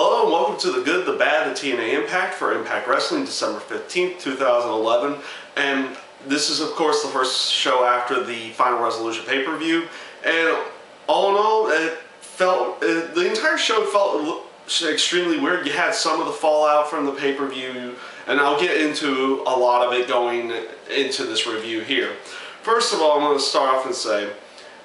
Hello and welcome to The Good, The Bad, the TNA Impact for Impact Wrestling, December 15th, 2011. And this is, of course, the first show after the Final Resolution pay-per-view. And all in all, the entire show felt extremely weird. You had some of the fallout from the pay-per-view, and I'll get into a lot of it going into this review here. First of all, I'm going to start off and say,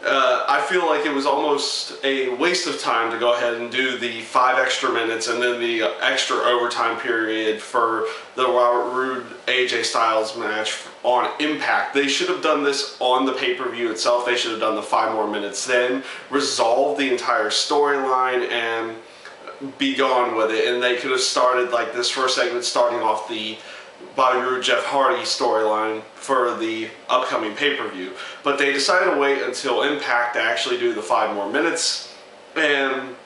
I feel like it was almost a waste of time to go ahead and do the 5 extra minutes and then the extra overtime period for the Robert Roode AJ Styles match on Impact. They should have done this on the pay-per-view itself. They should have done the 5 more minutes then, resolved the entire storyline, and be gone with it. And they could have started like this first segment starting off the Bobby Roode Jeff Hardy storyline for the upcoming pay-per-view, but they decided to wait until Impact to actually do the 5 more minutes, and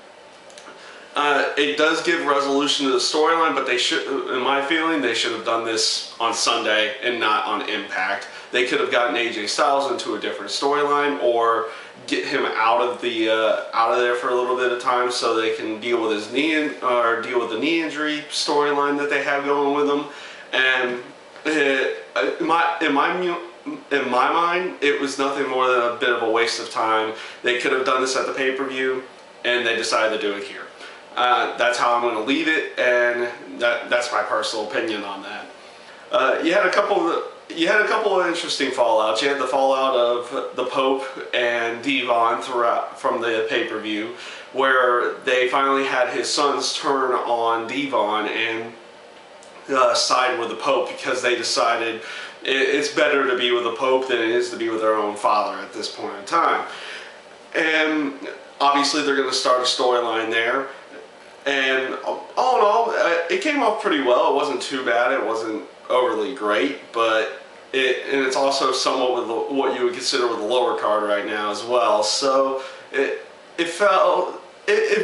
it does give resolution to the storyline, but they should, in my feeling, they should have done this on Sunday and not on Impact. They could have gotten AJ Styles into a different storyline, or get him out of there for a little bit of time so they can deal with his knee or deal with the knee injury storyline that they have going with him. And in my mind, it was nothing more than a bit of a waste of time. They could have done this at the pay-per-view, and they decided to do it here. That's how I'm going to leave it, and that's my personal opinion on that. You had a couple of interesting fallouts. You had the fallout of the Pope and Devon from the pay-per-view, where they finally had his sons turn on Devon and side with the Pope, because they decided it's better to be with the Pope than it is to be with their own father at this point in time. And obviously they're going to start a storyline there. And all in all, it came off pretty well. It wasn't too bad. It wasn't overly great, but it's also somewhat with what you would consider with the lower card right now as well. So it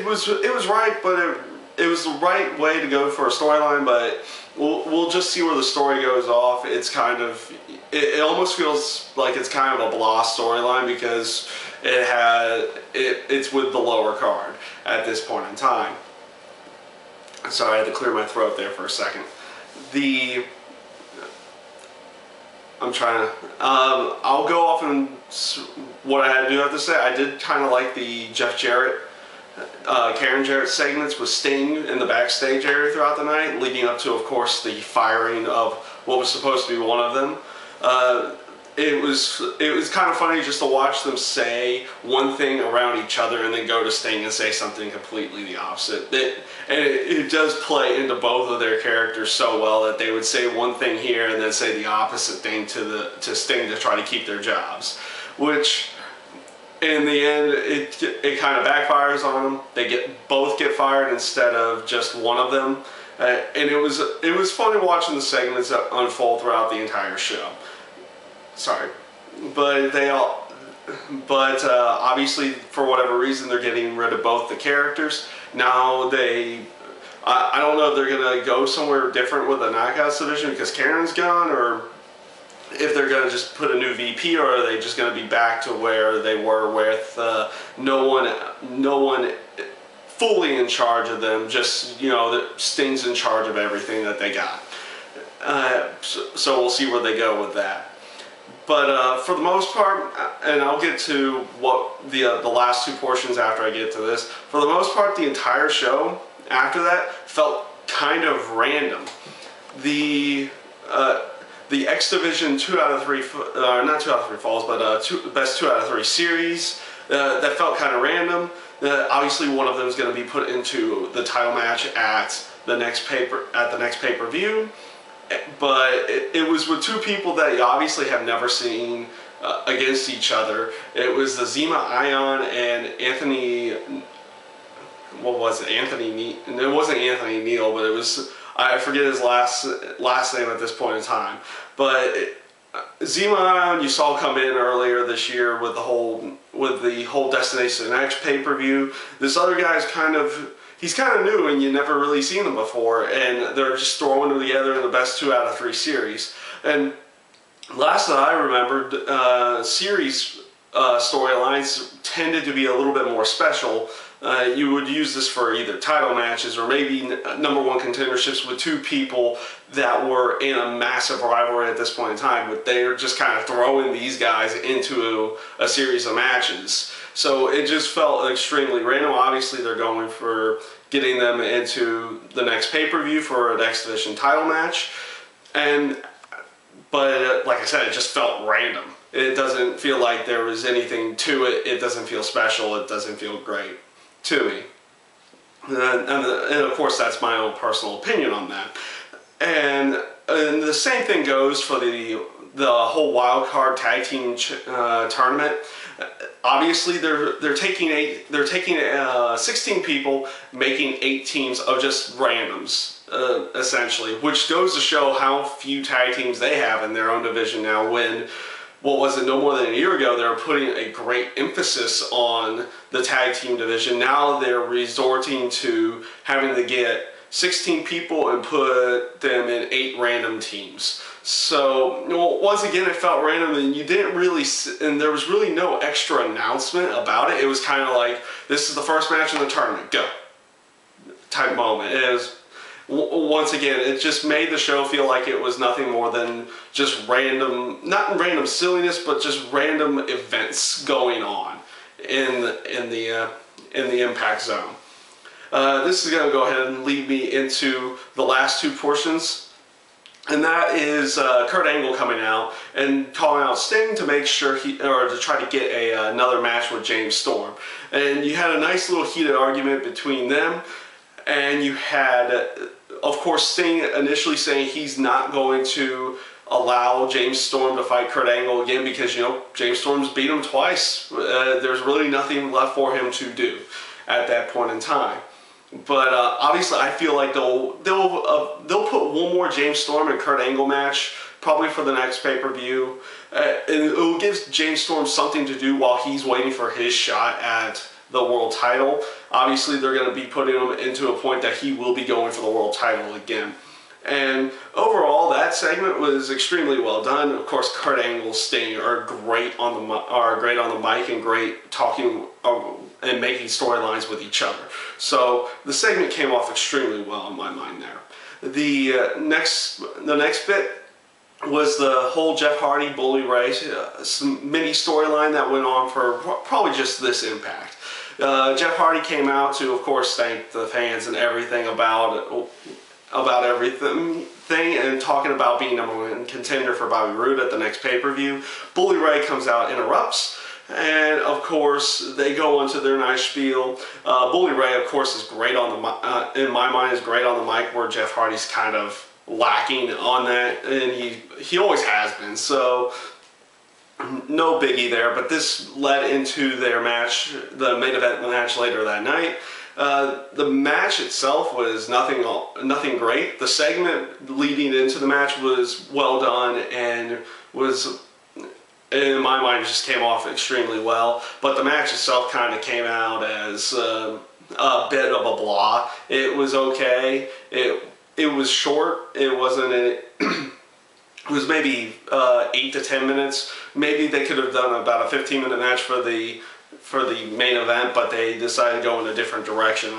was right, but it was the right way to go for a storyline, but we'll just see where the story goes off. It's kind of, it almost feels like it's kind of a blah storyline, because it's with the lower card at this point in time. Sorry, I had to clear my throat there for a second. I'll go off and what I do have to say. I did kind of like the Jeff Jarrett, Karen Jarrett segments with Sting in the backstage area throughout the night, leading up to, of course, the firing of what was supposed to be one of them. It was kind of funny just to watch them say one thing around each other and then go to Sting and say something completely the opposite. It does play into both of their characters so well that they would say one thing here and then say the opposite thing to Sting to try to keep their jobs, which in the end, it kind of backfires on them. They both get fired instead of just one of them, and it was funny watching the segments unfold throughout the entire show. Sorry, but obviously for whatever reason they're getting rid of both the characters now. I don't know if they're gonna go somewhere different with the Knockouts division because Karen's gone, or if they're going to just put a new VP, or are they just going to be back to where they were with no one fully in charge of them, just, you know, that Sting's in charge of everything that they got. So we'll see where they go with that. But for the most part, and I'll get to what the last 2 portions after I get to this, for the most part the entire show after that felt kind of random. The X Division 2 out of 3, not 2 out of 3 falls, but best 2 out of 3 series, that felt kind of random. Obviously, one of them is going to be put into the title match at the next pay-per-view, but it was with 2 people that you obviously have never seen against each other. It was the Zema Ion and Anthony. What was it? Anthony? It wasn't Anthony Neal, but it was. I forget his last name at this point in time. But Zema Ion you saw come in earlier this year with the whole Destination X pay-per-view. This other guy's he's kind of new, and you never really seen him before, and they're just throwing them together in the best 2 out of 3 series. And last that I remembered, series storylines tended to be a little bit more special You would use this for either title matches or maybe #1 contenderships with two people that were in a massive rivalry at this point in time, but they're just kind of throwing these guys into a series of matches. So it just felt extremely random. Obviously, they're going for getting them into the next pay-per-view for an X Division title match, but like I said, it just felt random. It doesn't feel like there was anything to it. It doesn't feel special. It doesn't feel great to me. And of course, that's my own personal opinion on that. And the same thing goes for the whole wild card tag team tournament. Obviously, they're taking 16 people, making 8 teams of just randoms, essentially, which goes to show how few tag teams they have in their own division now. When, what was it, no more than a year ago, they were putting a great emphasis on the tag team division. Now they're resorting to having to get 16 people and put them in 8 random teams. So, once again, it felt random, and you didn't really, and there was really no extra announcement about it. It was kind of like, this is the first match in the tournament, go, type moment. It was, once again, it just made the show feel like it was nothing more than just random, not random silliness, but just random events going on in the Impact Zone. This is going to go ahead and lead me into the last 2 portions. And that is Kurt Angle coming out and calling out Sting to make sure to try to get another match with James Storm. And you had a nice little heated argument between them. And you had, of course, Sting initially saying he's not going to allow James Storm to fight Kurt Angle again because, you know, James Storm's beat him twice. There's really nothing left for him to do at that point in time. But obviously, I feel like they'll put one more James Storm and Kurt Angle match probably for the next pay-per-view, and it will give James Storm something to do while he's waiting for his shot at the world title. Obviously, they're going to be putting him into a point that he will be going for the world title again. And overall, that segment was extremely well done. Of course, Kurt Angle, Sting are great on the mic and great talking and making storylines with each other. So the segment came off extremely well in my mind there. The next bit was the whole Jeff Hardy, Bully Ray, some mini storyline that went on for probably just this Impact. Jeff Hardy came out to, of course, thank the fans and everything about everything and talking about being #1 contender for Bobby Roode at the next pay-per-view. Bully Ray comes out, interrupts, and of course they go into their nice spiel. Bully Ray, of course, is great on the in my mind, is great on the mic, where Jeff Hardy's kind of lacking on that, and he always has been. So no biggie there. But this led into their match, the main event match later that night. The match itself was nothing great. The segment leading into the match was well done and was, in my mind, just came off extremely well. But the match itself kind of came out as a bit of a blah. It was okay. It was short. It wasn't. It was maybe 8 to 10 minutes. Maybe they could have done about a 15-minute match for the main event, but they decided to go in a different direction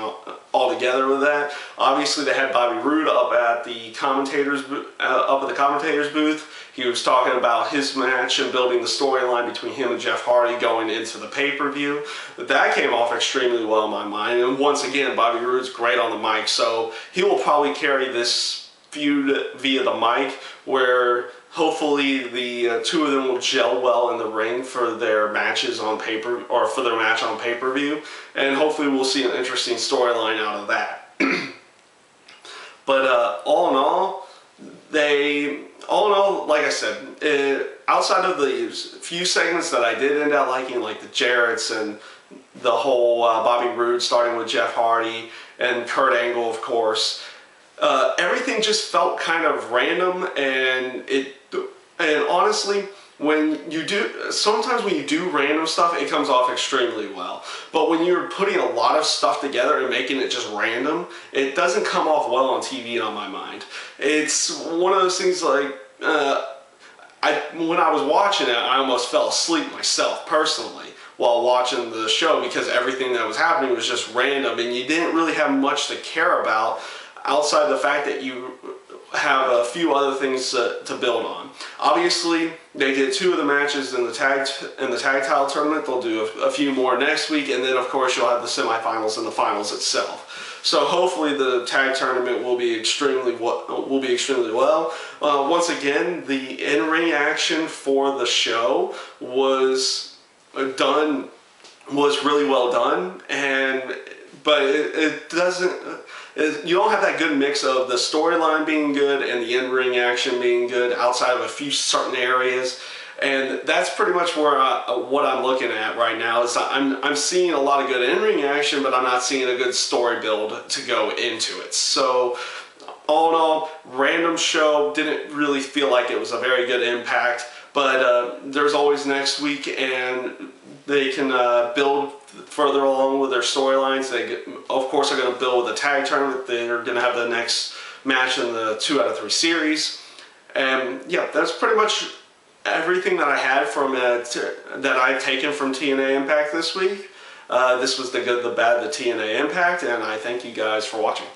altogether with that. Obviously, they had Bobby Roode up at the commentators booth. He was talking about his match and building the storyline between him and Jeff Hardy going into the pay-per-view. That came off extremely well in my mind. And once again, Bobby Roode's great on the mic, so he will probably carry this feud via the mic, where hopefully the two of them will gel well in the ring for their matches on for their match on pay-per-view, and hopefully we'll see an interesting storyline out of that. But all in all, like I said, outside of the few segments that I did end up liking, like the Jarretts and the whole Bobby Roode starting with Jeff Hardy and Kurt Angle, of course, everything just felt kind of random, and honestly, sometimes when you do random stuff, it comes off extremely well. But when you're putting a lot of stuff together and making it just random, it doesn't come off well on TV, on my mind. It's one of those things like, when I was watching it, I almost fell asleep myself, personally, while watching the show, because everything that was happening was just random and you didn't really have much to care about outside the fact that you have a few other things to build on. Obviously, they did 2 of the matches in the tag title tournament. They'll do a few more next week, and then of course you'll have the semifinals and the finals itself. So hopefully the tag tournament will be extremely well. Once again, the in-ring action for the show was really well done, but it doesn't. You don't have that good mix of the storyline being good and the in-ring action being good outside of a few certain areas, and that's pretty much where what I'm looking at right now. Is I'm seeing a lot of good in-ring action, but I'm not seeing a good story build to go into it. So all in all, random show. Didn't really feel like it was a very good Impact, but there's always next week, and they can build further along with their storylines. They, of course, are going to build with the tag tournament. They're going to have the next match in the 2 out of 3 series. And yeah, that's pretty much everything that I had from that I've taken from TNA Impact this week. This was the good, the bad, the TNA Impact, and I thank you guys for watching.